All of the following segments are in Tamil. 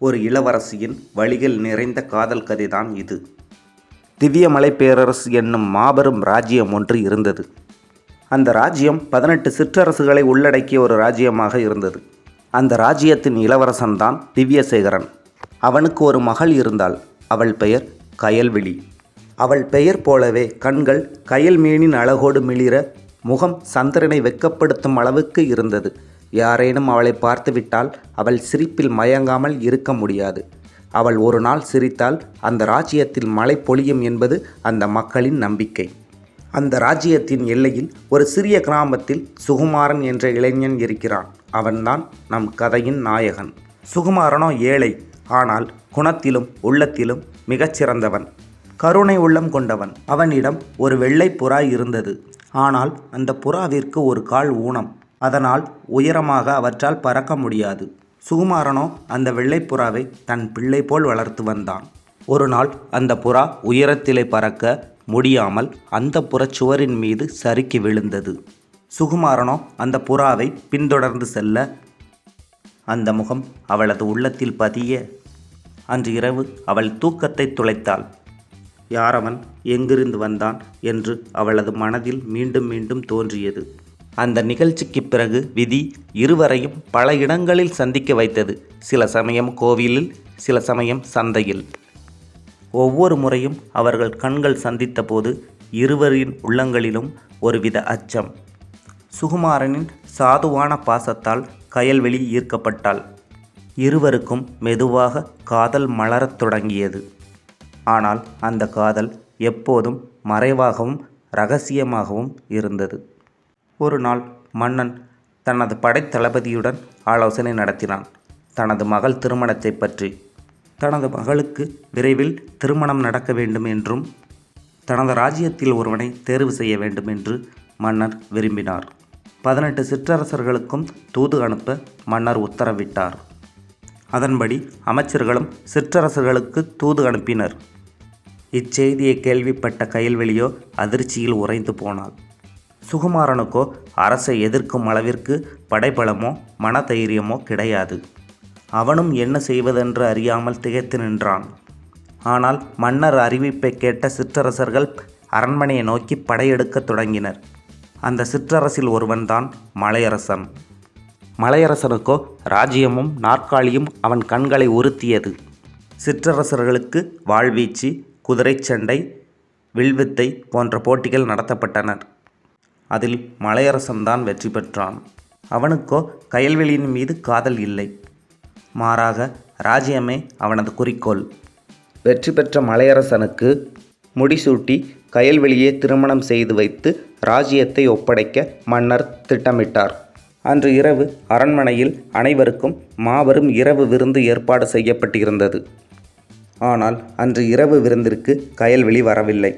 ஒரு இளவரசியின் வழிகள் நிறைந்த காதல் கதைதான் இது. திவ்யமலை பேரரசு என்னும் மாபெரும் ராஜ்யம் ஒன்று இருந்தது. அந்த ராஜ்யம் 18 சிற்றரசுகளை உள்ளடக்கிய ஒரு ராஜ்யமாக இருந்தது. அந்த ராஜ்யத்தின் இளவரசன்தான் திவ்யசேகரன். அவனுக்கு ஒரு மகள் இருந்தாள். அவள் பெயர் கயல்விழி. அவள் பெயர் போலவே கண்கள் கயல்மீனின் அழகோடு மிளிர, முகம் சந்திரனை வெட்கப்படுத்தும் அளவுக்கு இருந்தது. யாரேனும் அவளை பார்த்துவிட்டால் அவள் சிரிப்பில் மயங்காமல் இருக்க முடியாது. அவள் ஒரு நாள் சிரித்தால் அந்த ராஜ்யத்தில் மழை பொழியும் என்பது அந்த மக்களின் நம்பிக்கை. அந்த ராஜ்யத்தின் எல்லையில் ஒரு சிறிய கிராமத்தில் சுகுமாரன் என்ற இளைஞன் இருக்கிறான். அவன்தான் நம் கதையின் நாயகன். சுகுமாரனோ ஏழை, ஆனால் குணத்திலும் உள்ளத்திலும் மிகச்சிறந்தவன். கருணை உள்ளம் கொண்டவன். அவனிடம் ஒரு வெள்ளை புறா இருந்தது. ஆனால் அந்த புறாவிற்கு ஒரு கால் ஊனம். அதனால் உயரமாக அவற்றால் பறக்க முடியாது. சுகுமாரனோ அந்த வெள்ளைப்புறாவை தன் பிள்ளை போல் வளர்த்து வந்தான். ஒரு நாள் அந்த புறா உயரத்திலே பறக்க முடியாமல் அந்த புறச்சுவரின் மீது சறுக்கி விழுந்தது. சுகுமாரனோ அந்த புறாவை பின்தொடர்ந்து செல்ல அந்த முகம் அவளது உள்ளத்தில் பதிய அன்று இரவு அவள் தூக்கத்தை துளைத்தாள். யாரவன், எங்கிருந்து வந்தான் என்று அவளது மனதில் மீண்டும் மீண்டும் தோன்றியது. அந்த நிகழ்ச்சிக்கு பிறகு விதி இருவரையும் பல இடங்களில் சந்திக்க வைத்தது. சில சமயம் கோவிலில், சில சமயம் சந்தையில். ஒவ்வொரு முறையும் அவர்கள் கண்கள் சந்தித்த போது இருவரின் உள்ளங்களிலும் ஒருவித அச்சம். சுகுமாரனின் சாதுவான பாசத்தால் கயல்விழி ஈர்க்கப்பட்டாள். இருவருக்கும் மெதுவாக காதல் மலரத் தொடங்கியது. ஆனால் அந்த காதல் எப்போதும் மறைவாகவும் இரகசியமாகவும் இருந்தது. ஒரு நாள் மன்னன் தனது படைத்தளபதியுடன் ஆலோசனை நடத்தினான். தனது மகள் திருமணத்தை பற்றி. தனது மகளுக்கு விரைவில் திருமணம் நடக்க வேண்டும் என்றும் தனது ராஜ்யத்தில் ஒருவனை தேர்வு செய்ய வேண்டும் என்று மன்னர் விரும்பினார். 18 சிற்றரசர்களுக்கும் தூது அனுப்ப மன்னர் உத்தரவிட்டார். அதன்படி அமைச்சர்களும் சிற்றரசர்களுக்கு தூது அனுப்பினர். இச்செய்தியை கேள்விப்பட்ட கயல்விழியோ அதிர்ச்சியில் உறைந்து போனாள். சுகுமாரனுக்கோ அரசை எதிர்க்கும் அளவிற்கு படைபலமோ மனதைரியமோ கிடையாது. அவனும் என்ன செய்வதென்று அறியாமல் திகைத்து நின்றான். ஆனால் மன்னர் அறிவிப்பை கேட்ட சிற்றரசர்கள் அரண்மனையை நோக்கி படையெடுக்க தொடங்கினர். அந்த சிற்றரசில் ஒருவன்தான் மலையரசன். மலையரசனுக்கோ ராஜ்யமும் நாற்காலியும் அவன் கண்களை உறுத்தியது. சிற்றரசர்களுக்கு வாழ்வீச்சு, குதிரை சண்டை, வில்வித்தை போன்ற போட்டிகள் நடத்தப்பட்டன. அதில் மலையரசன்தான் வெற்றி பெற்றான். அவனுக்கோ கயல்விழியின் மீது காதல் இல்லை. மாறாக ராஜ்யமே அவனது குறிக்கோள். வெற்றி பெற்ற மலையரசனுக்கு முடிசூட்டி கயல்விழியை திருமணம் செய்து வைத்து ராஜ்யத்தை ஒப்படைக்க மன்னர் திட்டமிட்டார். அன்று இரவு அரண்மனையில் அனைவருக்கும் மாபெரும் இரவு விருந்து ஏற்பாடு செய்யப்பட்டிருந்தது. ஆனால் அன்று இரவு விருந்திற்கு கயல்விழி வரவில்லை.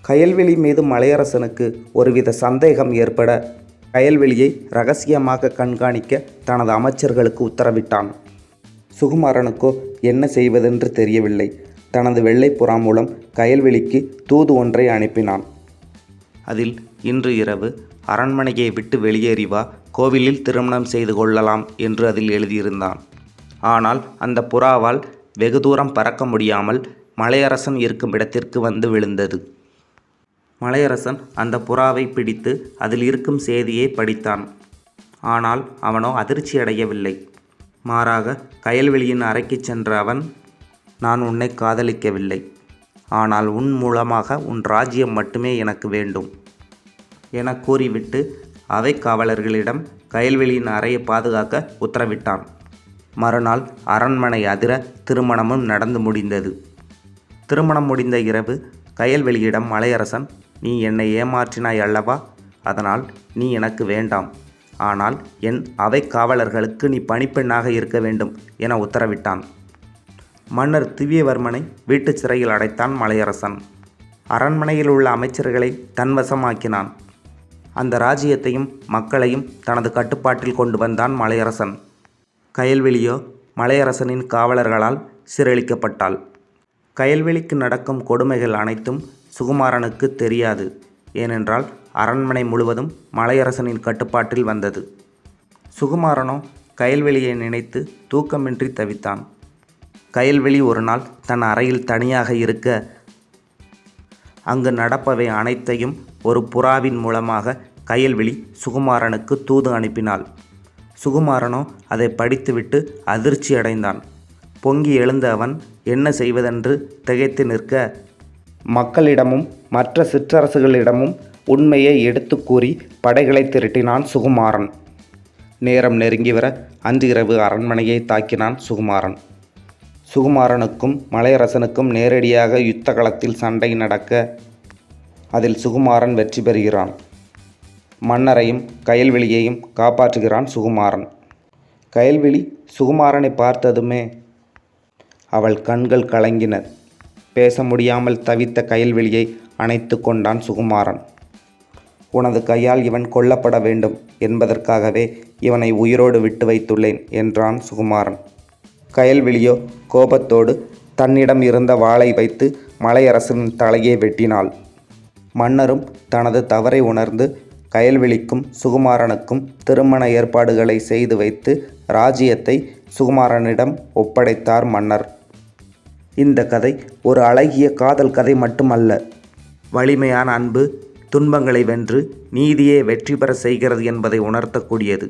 கயல்விழி மீது மலையரசனுக்கு ஒருவித சந்தேகம் ஏற்பட கயல்விழியை இரகசியமாக கண்காணிக்க தனது அமைச்சர்களுக்கு உத்தரவிட்டான். சுகுமாரனுக்கோ என்ன செய்வதென்று தெரியவில்லை. தனது வெள்ளைப்புறா மூலம் கயல்விழிக்கு தூது ஒன்றை அனுப்பினான். அதில், இன்று இரவு அரண்மனையை விட்டு வெளியேறி வா, கோவிலில் திருமணம் செய்து கொள்ளலாம் என்று அதில் எழுதியிருந்தான். ஆனால் அந்த புறாவால் வெகு தூரம் பறக்க முடியாமல் மலையரசன் இருக்கும் இடத்திற்கு வந்து விழுந்தது. மலையரசன் அந்த புறாவை பிடித்து அதில் இருக்கும் செய்தியை படித்தான். ஆனால் அவனோ அதிர்ச்சி அடையவில்லை. மாறாக கயல்விழியின் அறைக்கு சென்ற அவன், நான் உன்னை காதலிக்கவில்லை. ஆனால் உன் மூலமாக உன் ராஜ்யம் மட்டுமே எனக்கு வேண்டும் என கூறிவிட்டு அவை காவலர்களிடம் கயல்விழியின் அறையை பாதுகாக்க உத்தரவிட்டான். மறுநாள் அரண்மனை அதிர திருமணமும் நடந்து முடிந்தது. திருமணம் முடிந்த இரவு கயல்விழியிடம் மலையரசன், நீ என்னை ஏமாற்றினாய் அல்லவா? அதனால் நீ எனக்கு வேண்டாம். ஆனால் என் அவை காவலர்களுக்கு நீ பணிப்பெண்ணாக இருக்க வேண்டும் என உத்தரவிட்டான். மன்னர் திவ்யவர்மனை வீட்டுச் சிறையில் அடைத்தான் மலையரசன். அரண்மனையில் உள்ள அமைச்சர்களை தன்வசமாக்கினான். அந்த ராஜ்யத்தையும் மக்களையும் தனது கட்டுப்பாட்டில் கொண்டு வந்தான் மலையரசன். கயல்விழியோ மலையரசனின் காவலர்களால் சிறைளிக்கப்பட்டாள். கயல்விழிக்கு நடக்கும் கொடுமைகள் அனைத்தும் சுகுமாரனுக்கு தெரியாது. ஏனென்றால் அரண்மனை முழுவதும் மலையரசனின் கட்டுப்பாட்டில் வந்தது. சுகுமாரனோ கயல்விழியை நினைத்து தூக்கமின்றி தவித்தான். கயல்விழி ஒரு நாள் தன் அறையில் தனியாக இருக்க அங்கு நடப்பவை அனைத்தையும் ஒரு புறாவின் மூலமாக கயல்விழி சுகுமாரனுக்கு தூது அனுப்பினாள். சுகுமாரனோ அதை படித்துவிட்டு அதிர்ச்சி அடைந்தான். பொங்கி எழுந்த அவன் என்ன செய்வதென்று திகைத்து நிற்க, மக்களிடமும் மற்ற சிற்றரசுகளிடமும் உண்மையை எடுத்து கூறி படைகளை திரட்டினான் சுகுமாரன். நேரம் நெருங்கி வர அன்று இரவு அரண்மனையை தாக்கினான் சுகுமாரன். சுகுமாரனுக்கும் மலையரசனுக்கும் நேரடியாக யுத்த களத்தில் சண்டை நடக்க அதில் சுகுமாரன் வெற்றி பெறுகிறான். மன்னரையும் கயல்விழியையும் காப்பாற்றுகிறான் சுகுமாரன். கயல்விழி சுகுமாரனை பார்த்ததுமே அவள் கண்கள் கலங்கின. பேச முடியாமல் தவித்த கயல்விழியை அணைத்து கொண்டான் சுகுமாரன். உனது கையால் இவன் கொல்லப்பட வேண்டும் என்பதற்காகவே இவனை உயிரோடு விட்டு வைத்துள்ளேன் என்றான் சுகுமாரன். கயல்விழியோ கோபத்தோடு தன்னிடம் இருந்த வாளை வைத்து மலையரசனின் தலையை வெட்டினாள். மன்னரும் தனது தவறை உணர்ந்து கயல்விழிக்கும் சுகுமாரனுக்கும் திருமண ஏற்பாடுகளை செய்து வைத்து ராஜ்யத்தை சுகுமாரனிடம் ஒப்படைத்தார் மன்னர். இந்த கதை ஒரு அழகிய காதல் கதை மட்டுமல்ல, வலிமையான அன்பு துன்பங்களை வென்று நீதியே வெற்றி பெற செய்கிறது என்பதை உணர்த்தக்கூடியது.